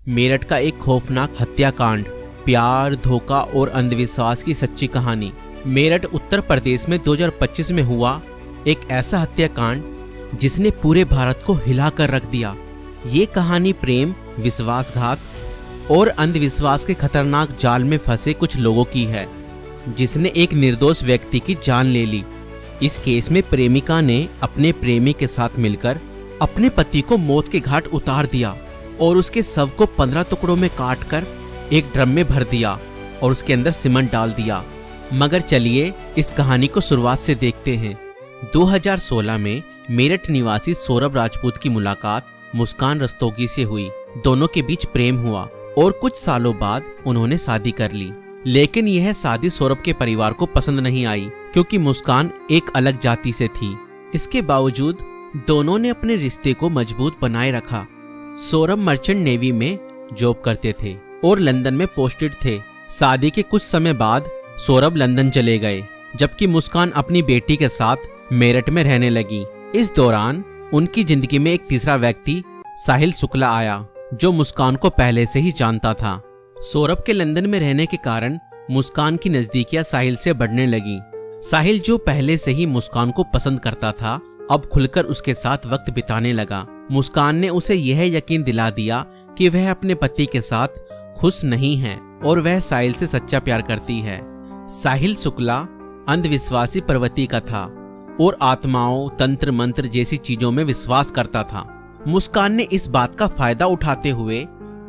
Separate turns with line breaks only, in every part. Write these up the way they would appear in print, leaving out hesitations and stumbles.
मेरठ का एक खौफनाक हत्याकांड, प्यार, धोखा और अंधविश्वास की सच्ची कहानी। मेरठ उत्तर प्रदेश में 2025 में हुआ एक ऐसा हत्याकांड जिसने पूरे भारत को हिला कर रख दिया। ये कहानी प्रेम, विश्वासघात और अंधविश्वास के खतरनाक जाल में फंसे कुछ लोगों की है, जिसने एक निर्दोष व्यक्ति की जान ले ली। इस केस में प्रेमिका ने अपने प्रेमी के साथ मिलकर अपने पति को मौत के घाट उतार दिया और उसके शव को 15 टुकड़ों में काटकर एक ड्रम में भर दिया और उसके अंदर सीमेंट डाल दिया। मगर चलिए इस कहानी को शुरुआत से देखते हैं। 2016 में मेरठ निवासी सौरभ राजपूत की मुलाकात मुस्कान रस्तोगी से हुई। दोनों के बीच प्रेम हुआ और कुछ सालों बाद उन्होंने शादी कर ली। लेकिन यह शादी सौरभ के परिवार को पसंद नहीं आई, क्योंकि मुस्कान एक अलग जाति से थी। इसके बावजूद दोनों ने अपने रिश्ते को मजबूत बनाए रखा। सौरभ मर्चेंट नेवी में जॉब करते थे और लंदन में पोस्टेड थे। शादी के कुछ समय बाद सौरभ लंदन चले गए, जबकि मुस्कान अपनी बेटी के साथ मेरठ में रहने लगी। इस दौरान उनकी जिंदगी में एक तीसरा व्यक्ति साहिल शुक्ला आया, जो मुस्कान को पहले से ही जानता था। सौरभ के लंदन में रहने के कारण मुस्कान की नजदीकियां साहिल से बढ़ने लगी। साहिल, जो पहले से ही मुस्कान को पसंद करता था, अब खुलकर उसके साथ वक्त बिताने लगा। मुस्कान ने उसे यह यकीन दिला दिया कि वह अपने पति के साथ खुश नहीं है और वह साहिल से सच्चा प्यार करती है। साहिल शुक्ला अंधविश्वासी प्रवृत्ति का था और आत्माओं, तंत्र मंत्र जैसी चीजों में विश्वास करता था। मुस्कान ने इस बात का फायदा उठाते हुए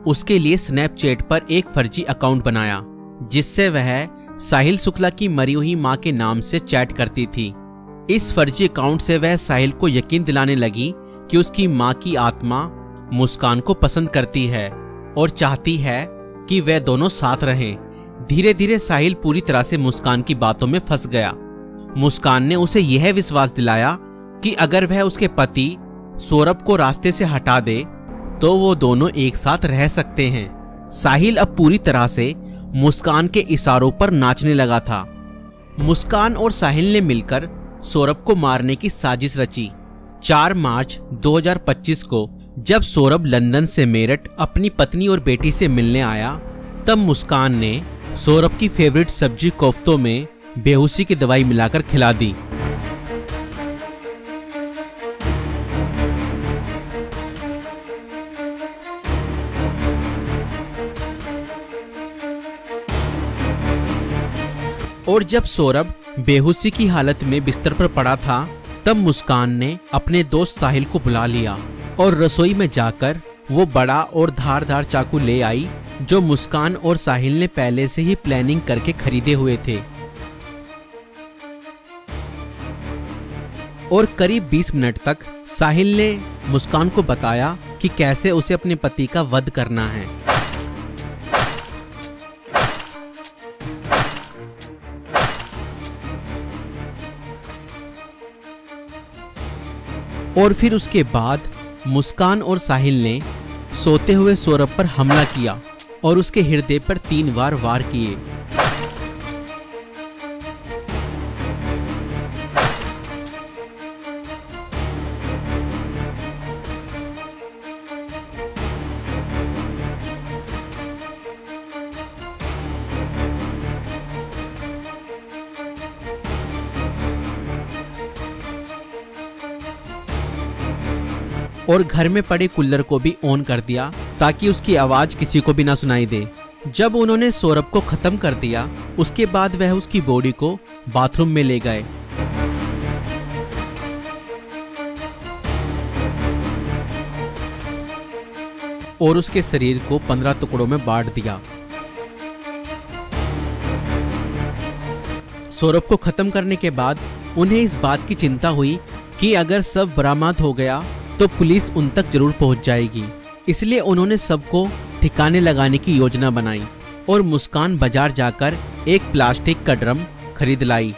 उसके लिए स्नैपचैट पर एक फर्जी अकाउंट बनाया, जिससे वह साहिल शुक्ला की मरी हुई मां के नाम से चैट करती थी। इस फर्जी अकाउंट से वह साहिल को यकीन दिलाने लगी कि उसकी मां की आत्मा मुस्कान को पसंद करती है और चाहती है कि वे दोनों साथ रहें। धीरे धीरे साहिल पूरी तरह से मुस्कान की बातों में फंस गया। मुस्कान ने उसे यह विश्वास दिलाया कि अगर वह उसके पति सौरभ को रास्ते से हटा दे तो वो दोनों एक साथ रह सकते हैं। साहिल अब पूरी तरह से मुस्कान के इशारों पर नाचने लगा था। मुस्कान और साहिल ने मिलकर सौरभ को मारने की साजिश रची। 4 मार्च 2025 को जब सौरभ लंदन से मेरठ अपनी पत्नी और बेटी से मिलने आया, तब मुस्कान ने सौरभ की फेवरेट सब्जी कोफ्तों में बेहोशी की दवाई मिलाकर खिला दी। और जब सौरभ बेहोशी की हालत में बिस्तर पर पड़ा था, तब मुस्कान ने अपने दोस्त साहिल को बुला लिया और रसोई में जाकर वो बड़ा और धारदार चाकू ले आई, जो मुस्कान और साहिल ने पहले से ही प्लानिंग करके खरीदे हुए थे। और करीब 20 मिनट तक साहिल ने मुस्कान को बताया कि कैसे उसे अपने पति का वध करना है। और फिर उसके बाद मुस्कान और साहिल ने सोते हुए सौरभ पर हमला किया और उसके हृदय पर 3 बार वार किए। और घर में पड़े कूलर को भी ऑन कर दिया ताकि उसकी आवाज किसी को भी ना सुनाई दे। जब उन्होंने सौरभ को खत्म कर दिया, उसके बाद वह उसकी बॉडी को बाथरूम में ले गए। और उसके शरीर को 15 टुकड़ों में बांट दिया। सौरभ को खत्म करने के बाद उन्हें इस बात की चिंता हुई कि अगर सब बरामद हो गया तो पुलिस उन तक जरूर पहुंच जाएगी। इसलिए उन्होंने सबको ठिकाने लगाने की योजना बनाई और मुस्कान बाजार जाकर एक प्लास्टिक का ड्रम खरीद लाई।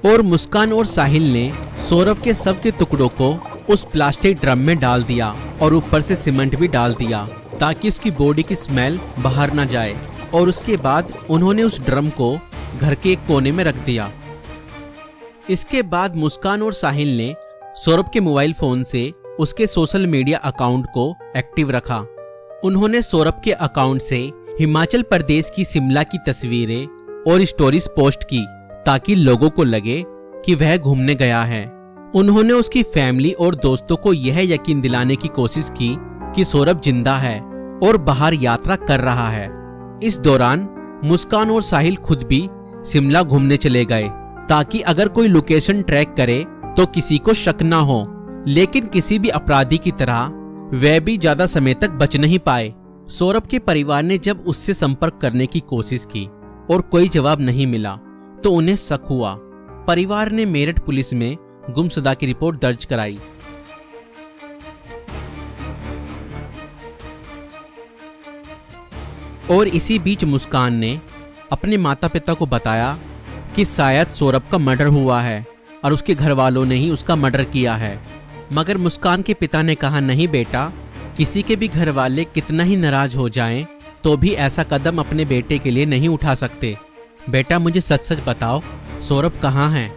और मुस्कान और साहिल ने सौरभ के शव के टुकड़ों को उस प्लास्टिक ड्रम में डाल दिया और ऊपर से सीमेंट भी डाल दिया ताकि उसकी बॉडी की स्मेल बाहर ना जाए। और उसके बाद उन्होंने उस ड्रम को घर के एक कोने में रख दिया। इसके बाद मुस्कान और साहिल ने सौरभ के मोबाइल फोन से उसके सोशल मीडिया अकाउंट को एक्टिव रखा। उन्होंने सौरभ के अकाउंट से हिमाचल प्रदेश की शिमला की तस्वीरें और स्टोरीज पोस्ट की ताकि लोगों को लगे कि वह घूमने गया है। उन्होंने उसकी फैमिली और दोस्तों को यह यकीन दिलाने की कोशिश की कि सौरभ जिंदा है और बाहर यात्रा कर रहा है। इस दौरान मुस्कान और साहिल खुद भी शिमला घूमने चले गए ताकि अगर कोई लोकेशन ट्रैक करे तो किसी को शक ना हो, लेकिन किसी भी अपराधी की तरह वह भी ज्यादा समय तक बच नहीं पाए। सौरभ के परिवार ने जब उससे संपर्क करने की कोशिश की और कोई जवाब नहीं मिला तो उन्हें शक हुआ। परिवार ने मेरठ पुलिस में गुमशुदा की रिपोर्ट दर्ज कराई। और इसी बीच मुस्कान ने अपने माता पिता को बताया कि शायद सौरभ का मर्डर हुआ है और उसके घर वालों ने ही उसका मर्डर किया है। मगर मुस्कान के पिता ने कहा, नहीं बेटा, किसी के भी घर वाले कितना ही नाराज हो जाएं तो भी ऐसा कदम अपने बेटे के लिए नहीं उठा सकते। बेटा, मुझे सच सच बताओ, सौरभ कहाँ है?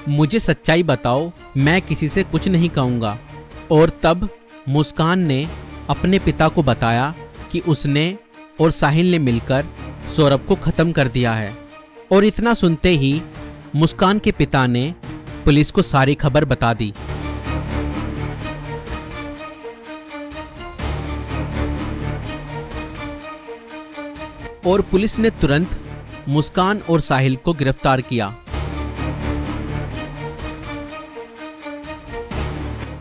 मुझे सच्चाई बताओ, मैं किसी से कुछ नहीं कहूँगा। और तब मुस्कान ने अपने पिता को बताया कि उसने और साहिल ने मिलकर सौरभ को खत्म कर दिया है। और इतना सुनते ही मुस्कान के पिता ने पुलिस को सारी खबर बता दी। और पुलिस ने तुरंत मुस्कान और साहिल को गिरफ्तार किया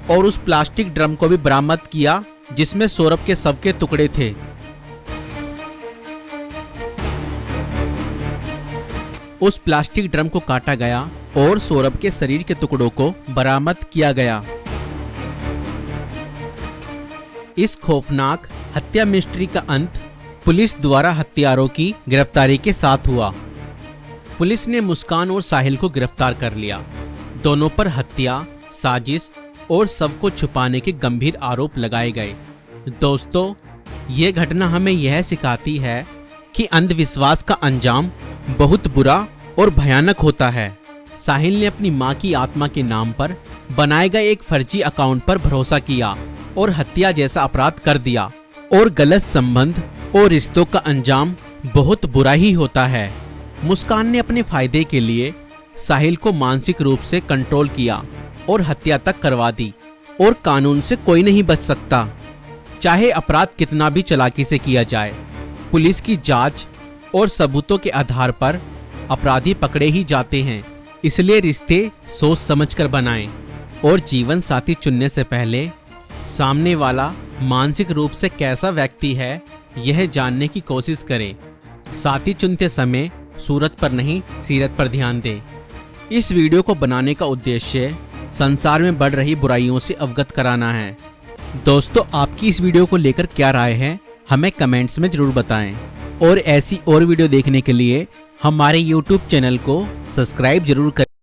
और उस प्लास्टिक ड्रम को भी बरामद किया जिसमें सौरभ के शव के टुकड़े थे। उस प्लास्टिक ड्रम को काटा गया और सौरभ के शरीर के टुकड़ों को बरामद किया गया। इस खौफनाक हत्या मिस्ट्री का अंत पुलिस द्वारा हत्यारों की गिरफ्तारी के साथ हुआ। पुलिस ने मुस्कान और साहिल को गिरफ्तार कर लिया। दोनों पर हत्या, साजिश और शव को छुपाने के गंभीर आरोप लगाए गए। दोस्तों, ये घटना हमें यह सिखाती है कि अंधविश्वास का अंजाम बहुत बुरा और भयानक होता है। साहिल ने अपनी मां की आत्मा के नाम पर बनाए गए एक फर्जी अकाउंट पर भरोसा किया और हत्या जैसा अपराध कर दिया। और गलत संबंध और रिश्तों का अंजाम बहुत बुरा ही होता है। मुस्कान ने अपने फायदे के लिए साहिल को मानसिक रूप से कंट्रोल किया और हत्या तक करवा दी। और कानून से कोई नहीं बच सकता, चाहे अपराध कितना भी चालाकी से किया जाए। पुलिस की जांच और सबूतों के आधार पर अपराधी पकड़े ही जाते हैं। इसलिए रिश्ते सोच समझकर बनाएं और जीवन साथी चुनने से पहले सामने वाला मानसिक रूप से कैसा व्यक्ति है यह जानने की कोशिश करें। साथी चुनते समय सूरत पर नहीं, सीरत पर ध्यान दें। इस वीडियो को बनाने का उद्देश्य संसार में बढ़ रही बुराइयों से अवगत कराना है। दोस्तों, आपकी इस वीडियो को लेकर क्या राय है हमें कमेंट्स में जरूर बताएं। और ऐसी और वीडियो देखने के लिए हमारे YouTube चैनल को सब्सक्राइब जरूर करें।